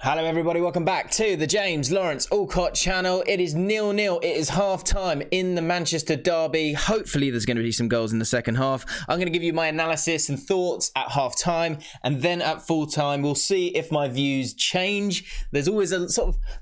Hello everybody, welcome back to the James Lawrence Allcott channel. It is 0-0, it is half time in the Manchester derby. Hopefully there's going to be some goals in the second half. I'm going to give you my analysis and thoughts at half time, and then at full time we'll see if my views change. There's always a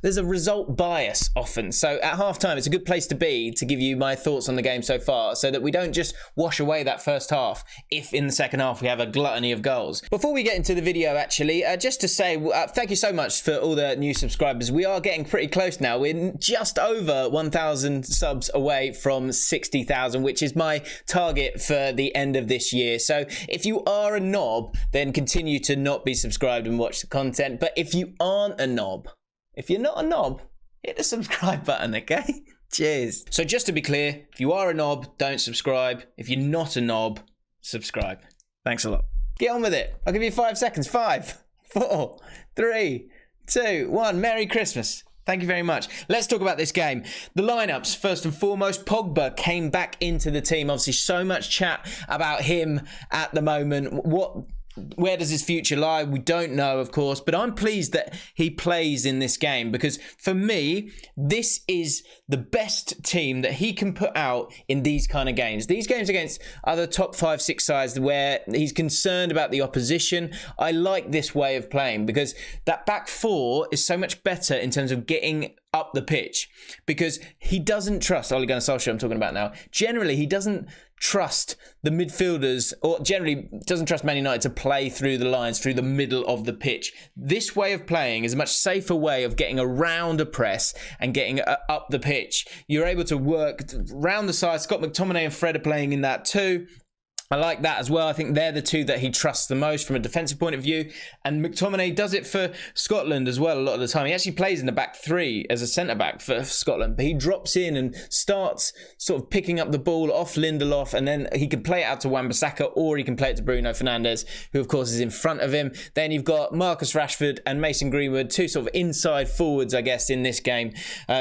there's a result bias often. So at half time it's a good place to be to give you my thoughts on the game so far, so that we don't just wash away that first half if in the second half we have a gluttony of goals. Before we get into the video actually, just to say thank you so much for all the new subscribers. We are getting pretty close now. We're just over 1,000 subs away from 60,000, which is my target for the end of this year. So if you are a knob, then continue to not be subscribed and watch the content. But if you aren't a knob, if you're not a knob, hit the subscribe button, okay? Cheers. So just to be clear, if you are a knob, don't subscribe. If you're not a knob, subscribe. Thanks a lot. Get on with it. I'll give you 5 seconds. 5, 4, 3, 2, 1. Merry Christmas. Thank you very much. Let's talk about this game. The lineups, first and foremost, Pogba came back into the team. Obviously, so much chat about him at the moment. Where does his future lie? We don't know, of course, but I'm pleased that he plays in this game because for me, this is the best team that he can put out in these kind of games. These games against other top 5, 6 sides where he's concerned about the opposition. I like this way of playing because that back four is so much better in terms of getting up the pitch because he doesn't trust Ole Gunnar Solskjaer, I'm talking about now. Generally, he doesn't trust the midfielders, or generally doesn't trust Man United to play through the lines, through the middle of the pitch. This way of playing is a much safer way of getting around a press and getting up the pitch. You're able to work round the side. Scott McTominay and Fred are playing in that too. I like that as well. I think they're the two that he trusts the most from a defensive point of view. And McTominay does it for Scotland as well a lot of the time. He actually plays in the back three as a centre-back for Scotland. But he drops in and starts sort of picking up the ball off Lindelof. And then he can play it out to Wan-Bissaka, or he can play it to Bruno Fernandes, who of course is in front of him. Then you've got Marcus Rashford and Mason Greenwood, two sort of inside forwards, I guess, in this game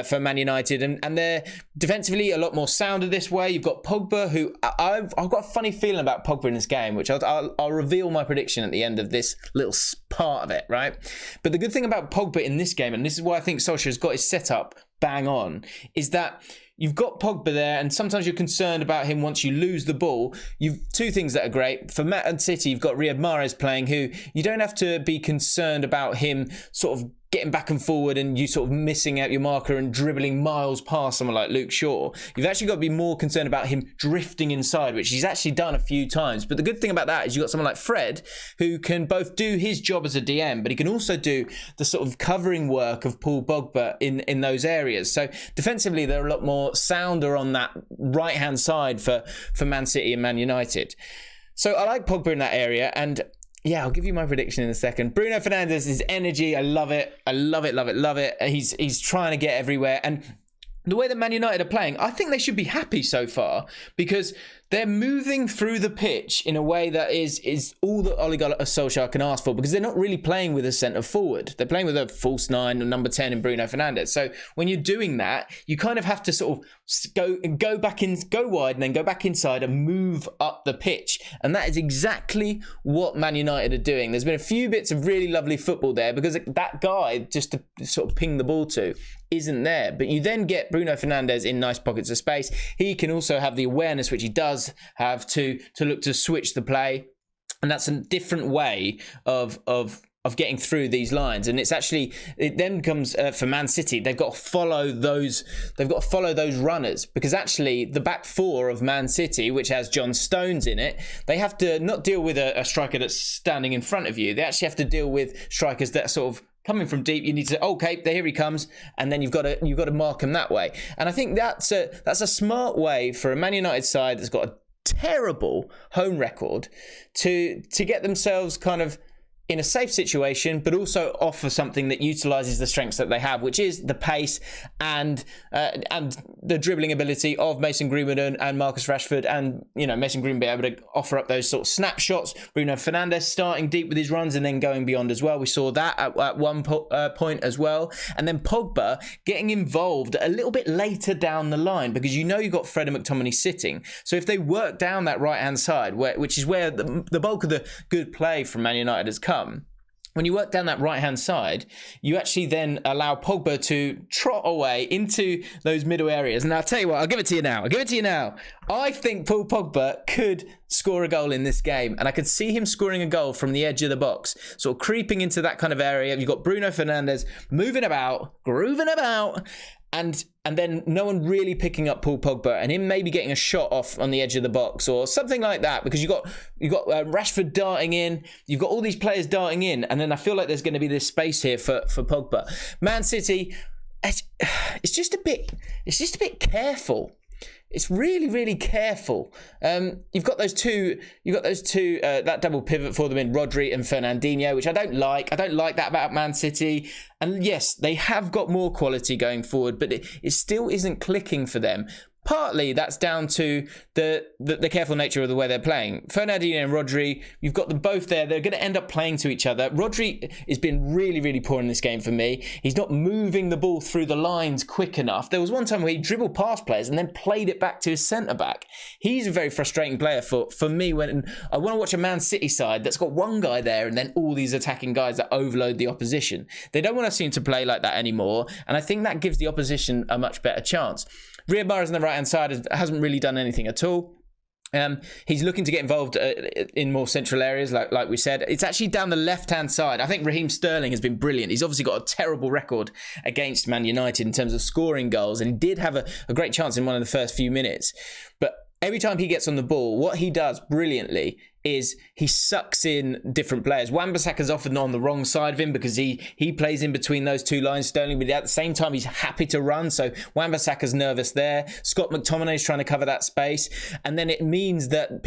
for Man United. And they're defensively a lot more sounder this way. You've got Pogba, who I've got a funny feeling about Pogba in this game, which I'll reveal my prediction at the end of this little part of it, right? But the good thing about Pogba in this game, and this is why I think Solskjaer's got his setup bang on, is that you've got Pogba there, and sometimes you're concerned about him once you lose the ball. You've two things that are great. For Man City, you've got Riyad Mahrez playing, who you don't have to be concerned about him sort of getting back and forward and you sort of missing out your marker and dribbling miles past someone like Luke Shaw. You've actually got to be more concerned about him drifting inside, which he's actually done a few times. But the good thing about that is you've got someone like Fred, who can both do his job as a DM, but he can also do the sort of covering work of Paul Pogba in those areas. So defensively, they're a lot more sounder on that right-hand side for Man City and Man United. So I like Pogba in that area, and yeah, I'll give you my prediction in a second. Bruno Fernandes, his energy, I love it. I love it, love it, love it. He's trying to get everywhere. And the way that Man United are playing, I think they should be happy so far because they're moving through the pitch in a way that is all that Ole Gunnar Solskjaer can ask for, because they're not really playing with a centre forward. They're playing with a false 9 or number 10 in Bruno Fernandes. So when you're doing that, you kind of have to sort of go wide and then go back inside and move up the pitch. And that is exactly what Man United are doing. There's been a few bits of really lovely football there because that guy just to sort of ping the ball to isn't there. But you then get Bruno Fernandes in nice pockets of space. He can also have the awareness, which he does have, to look to switch the play, and that's a different way of getting through these lines. And it then comes for Man City, they've got to follow those runners, because actually the back four of Man City, which has John Stones in it, they have to not deal with a striker that's standing in front of you. They actually have to deal with strikers that are sort of coming from deep. You need to, okay, here he comes, and then you've got to mark him that way. And I think that's a smart way for a Man United side that's got a terrible home record to get themselves kind of in a safe situation, but also offer something that utilises the strengths that they have, which is the pace and the dribbling ability of Mason Greenwood and Marcus Rashford, and Mason Greenwood be able to offer up those sort of snapshots. Bruno Fernandes starting deep with his runs and then going beyond as well. We saw that at one point as well, and then Pogba getting involved a little bit later down the line, because you've got Fred and McTominay sitting. So if they work down that right hand side, which is where the bulk of the good play from Man United has come, when you work down that right-hand side, you actually then allow Pogba to trot away into those middle areas. And I'll tell you what, I'll give it to you now. I think Paul Pogba could score a goal in this game. And I could see him scoring a goal from the edge of the box, sort of creeping into that kind of area. You've got Bruno Fernandes moving about, grooving about, and then no one really picking up Paul Pogba, and him maybe getting a shot off on the edge of the box or something like that, because you've got Rashford darting in, you've got all these players darting in, and then I feel like there's going to be this space here for Pogba. Man City, it's just a bit careful. It's really, really careful. You've got those two, that double pivot for them in Rodri and Fernandinho, which I don't like. I don't like that about Man City. And yes, they have got more quality going forward, but it still isn't clicking for them. Partly that's down to the careful nature of the way they're playing. Fernandinho and Rodri, you've got them both there. They're going to end up playing to each other. Rodri has been really, really poor in this game for me. He's not moving the ball through the lines quick enough. There was one time where he dribbled past players and then played it back to his centre-back. He's a very frustrating player for me when I want to watch a Man City side that's got one guy there and then all these attacking guys that overload the opposition. They don't want to seem to play like that anymore, and I think that gives the opposition a much better chance. Riyad Mahrez on the right-hand side hasn't really done anything at all. He's looking to get involved in more central areas, like we said. It's actually down the left-hand side. I think Raheem Sterling has been brilliant. He's obviously got a terrible record against Man United in terms of scoring goals, and he did have a great chance in one of the first few minutes. But every time he gets on the ball, what he does brilliantly is he sucks in different players. Wan-Bissaka's often on the wrong side of him because he plays in between those two lines, Sterling, but at the same time he's happy to run, so Wan-Bissaka's nervous there. Scott McTominay's trying to cover that space, and then it means that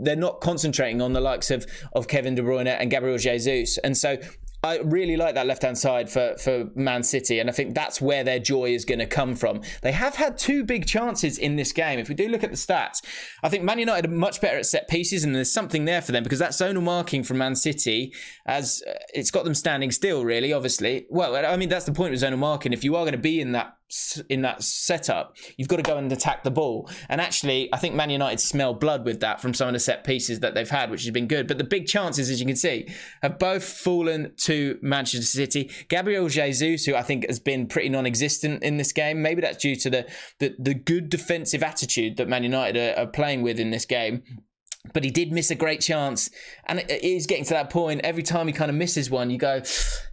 they're not concentrating on the likes of Kevin De Bruyne and Gabriel Jesus, and so I really like that left-hand side for Man City, and I think that's where their joy is going to come from. They have had two big chances in this game. If we do look at the stats, I think Man United are much better at set pieces, and there's something there for them because that zonal marking from Man City, as it's got them standing still, really, obviously. Well, I mean, that's the point of zonal marking. If you are going to be in that setup, you've got to go and attack the ball. And actually, I think Man United smell blood with that from some of the set pieces that they've had, which has been good. But the big chances, as you can see, have both fallen to Manchester City. Gabriel Jesus, who I think has been pretty non-existent in this game, maybe that's due to the good defensive attitude that Man United are playing with in this game. But he did miss a great chance, and it is getting to that point. Every time he kind of misses one, you go,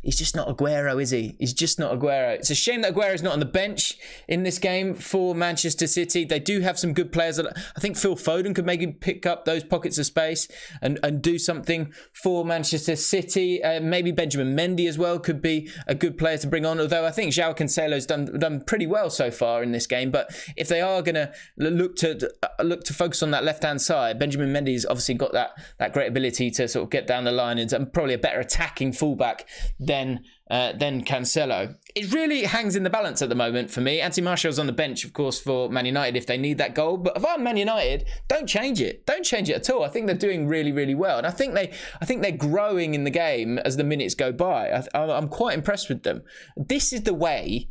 he's just not Aguero, is he? He's just not Aguero. It's a shame that Aguero's not on the bench in this game for Manchester City. They do have some good players. I think Phil Foden could maybe pick up those pockets of space and do something for Manchester City. Maybe Benjamin Mendy as well could be a good player to bring on, although I think João Cancelo's done pretty well so far in this game. But if they are going to look to focus on that left-hand side, Benjamin Mendy's obviously got that great ability to sort of get down the line and probably a better attacking fullback than Cancelo. It really hangs in the balance at the moment for me. Anthony Martial's on the bench, of course, for Man United if they need that goal. But if I'm Man United, don't change it. Don't change it at all. I think they're doing really, really well, and I think they're growing in the game as the minutes go by. I'm quite impressed with them. This is the way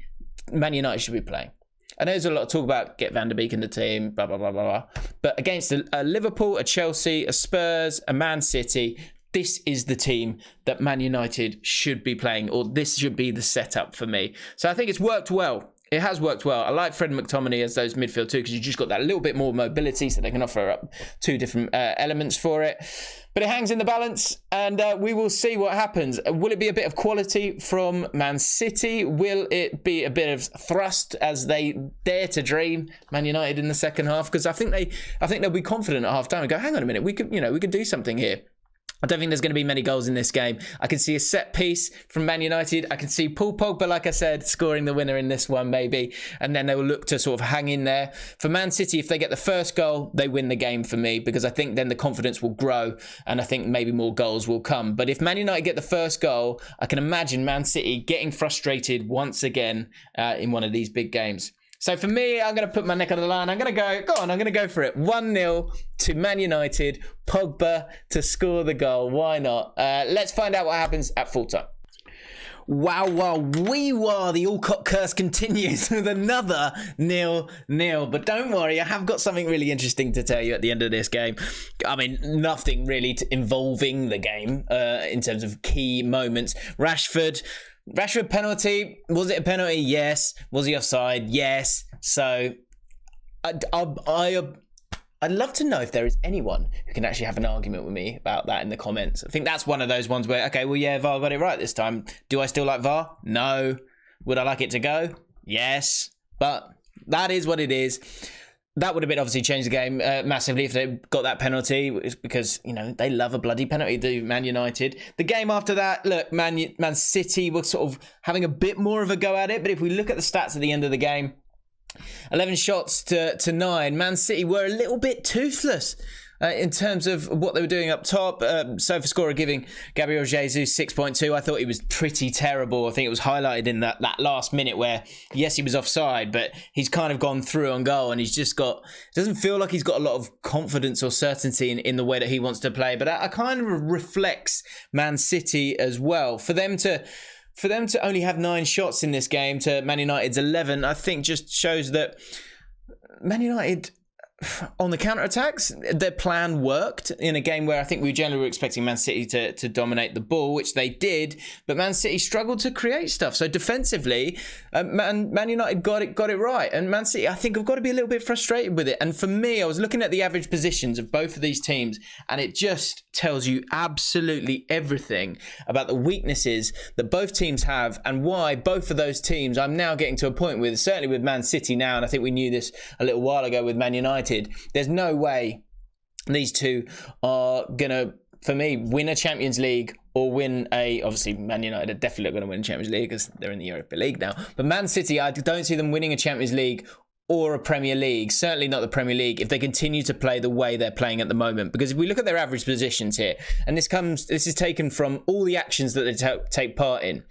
Man United should be playing. I know there's a lot of talk about get Van der Beek in the team, blah, blah, blah, blah, blah. But against a Liverpool, a Chelsea, a Spurs, a Man City, this is the team that Man United should be playing, or this should be the setup for me. So I think it's worked well. It has worked well. I like Fred and McTominay as those midfield too, because you just got that little bit more mobility, so they can offer up two different elements for it. But it hangs in the balance, and we will see what happens. Will it be a bit of quality from Man City? Will it be a bit of thrust as they dare to dream Man United in the second half? Because I think they'll be confident at half time and go, hang on a minute, we could do something here. I don't think there's going to be many goals in this game. I can see a set piece from Man United. I can see Paul Pogba, like I said, scoring the winner in this one maybe. And then they will look to sort of hang in there. For Man City, if they get the first goal, they win the game for me, because I think then the confidence will grow and I think maybe more goals will come. But if Man United get the first goal, I can imagine Man City getting frustrated once again in one of these big games. So for me, I'm going to put my neck on the line. I'm going to go for it. 1-0 to Man United. Pogba to score the goal. Why not? Let's find out what happens at full time. Wow, the Allcott curse continues with another 0-0. But don't worry, I have got something really interesting to tell you at the end of this game. I mean, nothing really involving the game in terms of key moments. Rashford penalty. Was it a penalty? Yes. Was he offside? Yes. So I'd love to know if there is anyone who can actually have an argument with me about that in the comments. I think that's one of those ones where, okay, well, yeah, VAR got it right this time. Do I still like VAR? No. Would I like it to go? Yes. But that is what it is. That would have been obviously changed the game massively if they got that penalty, because, you know, they love a bloody penalty, do Man United. The game after that, look, Man City were sort of having a bit more of a go at it. But if we look at the stats at the end of the game, 11 shots to 9. Man City were a little bit toothless in terms of what they were doing up top. SofaScorer giving Gabriel Jesus 6.2. I thought he was pretty terrible. I think it was highlighted in that last minute where, yes, he was offside, but he's kind of gone through on goal, and he's just got, doesn't feel like he's got a lot of confidence or certainty in the way that he wants to play. But I kind of reflects Man City as well. For them to only have 9 shots in this game to Man United's 11, I think just shows that Man United, on the counter-attacks, their plan worked in a game where I think we generally were expecting Man City to dominate the ball, which they did, but Man City struggled to create stuff. So defensively, Man United got it right, and Man City, I think, have got to be a little bit frustrated with it. And for me, I was looking at the average positions of both of these teams, and it just tells you absolutely everything about the weaknesses that both teams have and why both of those teams, I'm now getting to a point with, certainly with Man City now, and I think we knew this a little while ago with Man United, there's no way these two are going to, for me, win a Champions League or win obviously Man United are definitely going to win a Champions League because they're in the Europa League now. But Man City, I don't see them winning a Champions League or a Premier League, certainly not the Premier League, if they continue to play the way they're playing at the moment. Because if we look at their average positions here, and this is taken from all the actions that they take part in.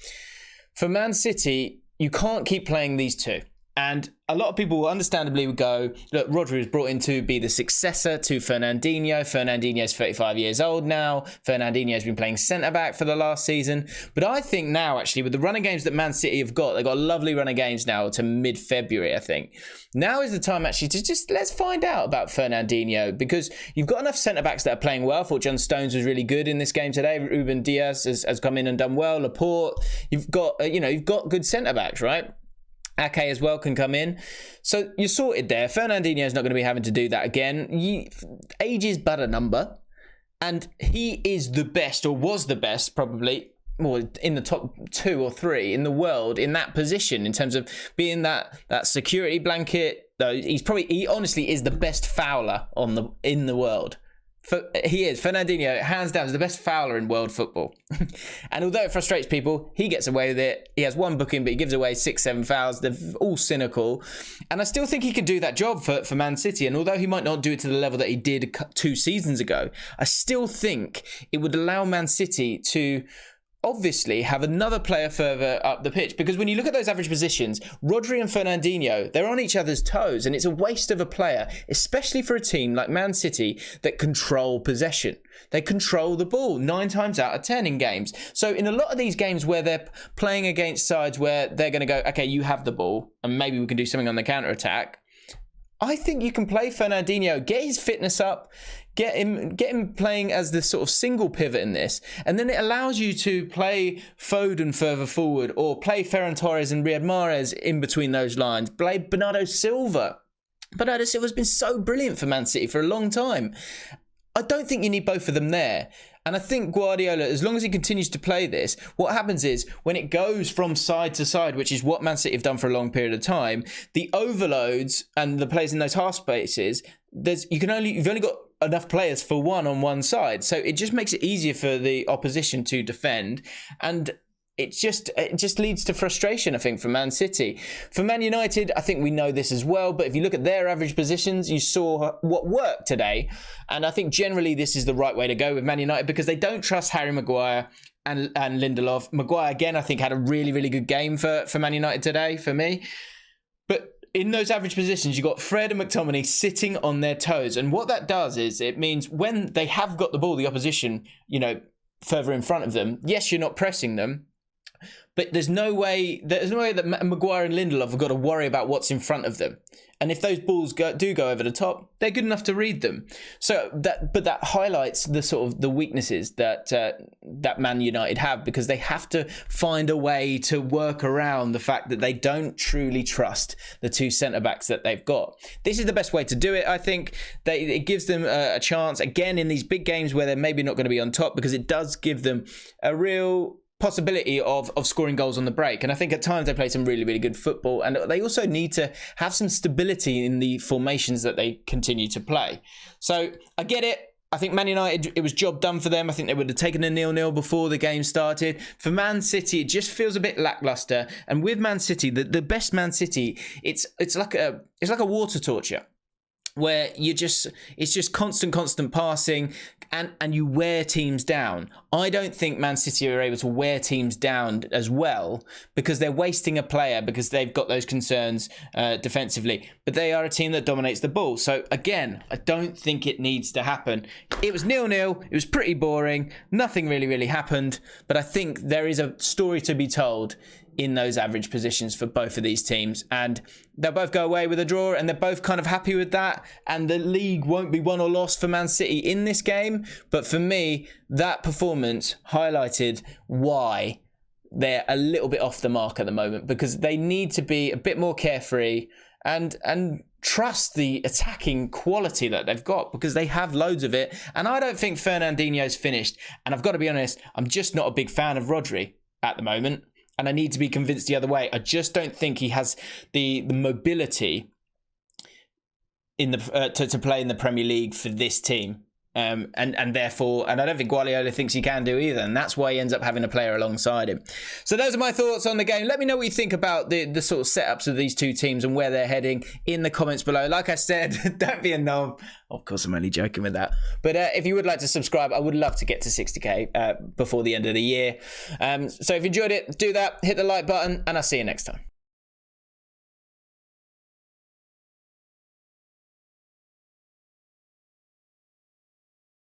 For Man City, you can't keep playing these two. And a lot of people understandably would go, look, Rodri was brought in to be the successor to Fernandinho. Fernandinho's 35 years old now. Fernandinho's been playing centre-back for the last season. But I think now, actually, with the run of games that Man City have got, they've got a lovely run of games now to mid-February, I think. Now is the time, actually, to just let's find out about Fernandinho, because you've got enough centre-backs that are playing well. I thought John Stones was really good in this game today. Ruben Diaz has come in and done well. Laporte, you've got good centre-backs, right? Ake as well can come in. So you're sorted there. Fernandinho's not going to be having to do that again. Age is but a number. And he is the best, or was the best, probably, or in the top 2 or 3 in the world in that position in terms of being that security blanket. Though he honestly is the best fouler in the world. He is. Fernandinho, hands down, is the best fouler in world football. And although it frustrates people, he gets away with it. He has 1 booking, but he gives away 6-7 fouls. They're all cynical. And I still think he could do that job for Man City. And although he might not do it to the level that he did 2 seasons ago, I still think it would allow Man City to obviously have another player further up the pitch, because when you look at those average positions, Rodri and Fernandinho, they're on each other's toes, and it's a waste of a player, especially for a team like Man City that control possession. They control the ball 9 times out of 10 in games. So in a lot of these games where they're playing against sides where they're going to go, okay, you have the ball and maybe we can do something on the counter-attack, I think you can play Fernandinho, get his fitness up, get him playing as the sort of single pivot in this, and then it allows you to play Foden further forward, or play Ferran Torres and Riyad Mahrez in between those lines, play Bernardo Silva. Bernardo Silva's been so brilliant for Man City for a long time. I don't think you need both of them there. And I think Guardiola, as long as he continues to play this, what happens is when it goes from side to side, which is what Man City have done for a long period of time, the overloads and the players in those half spaces, you've only got enough players for one on one side. So it just makes it easier for the opposition to defend. And it just leads to frustration, I think, for Man City. For Man United, I think we know this as well, but if you look at their average positions, you saw what worked today. And I think generally this is the right way to go with Man United, because they don't trust Harry Maguire and Lindelof. Maguire, again, I think had a really, really good game for Man United today, for me. But in those average positions, you've got Fred and McTominay sitting on their toes. And what that does is it means when they have got the ball, the opposition, further in front of them, yes, you're not pressing them, But there's no way that Maguire and Lindelof have got to worry about what's in front of them. And if those balls do go over the top, they're good enough to read them. So that highlights the sort of the weaknesses that Man United have, because they have to find a way to work around the fact that they don't truly trust the two centre-backs that they've got. This is the best way to do it, I think. It gives them a chance, again, in these big games where they're maybe not going to be on top, because it does give them a real possibility of scoring goals on the break. And I think at times they play some really, really good football, and they also need to have some stability in the formations that they continue to play. So I get it. I think Man United, it was job done for them. I think they would have taken a 0-0 before the game started. For Man City, it just feels a bit lackluster. And with Man City, the best Man City, it's like a water torture, where it's just constant passing, and you wear teams down. I don't think Man City are able to wear teams down as well, because they're wasting a player, because they've got those concerns defensively. But they are a team that dominates the ball. So again, I don't think it needs to happen. It was 0-0. It was pretty boring. Nothing really happened. But I think there is a story to be told in those average positions for both of these teams, and they'll both go away with a draw, and they're both kind of happy with that, and the league won't be won or lost for Man City in this game. But for me, that performance highlighted why they're a little bit off the mark at the moment, because they need to be a bit more carefree and trust the attacking quality that they've got, because they have loads of it. And I don't think Fernandinho's finished, and I've got to be honest, I'm just not a big fan of Rodri at the moment. And I need to be convinced the other way. I just don't think he has the mobility in the to play in the Premier League for this team. And therefore, I don't think Guardiola thinks he can do either, and that's why he ends up having a player alongside him. So those are my thoughts on the game. Let me know what you think about the sort of setups of these two teams and where they're heading in the comments below. Like I said, don't be a knob. Of course, I'm only joking with that. But if you would like to subscribe, I would love to get to 60k before the end of the year. So if you enjoyed it, do that. Hit the like button, and I'll see you next time.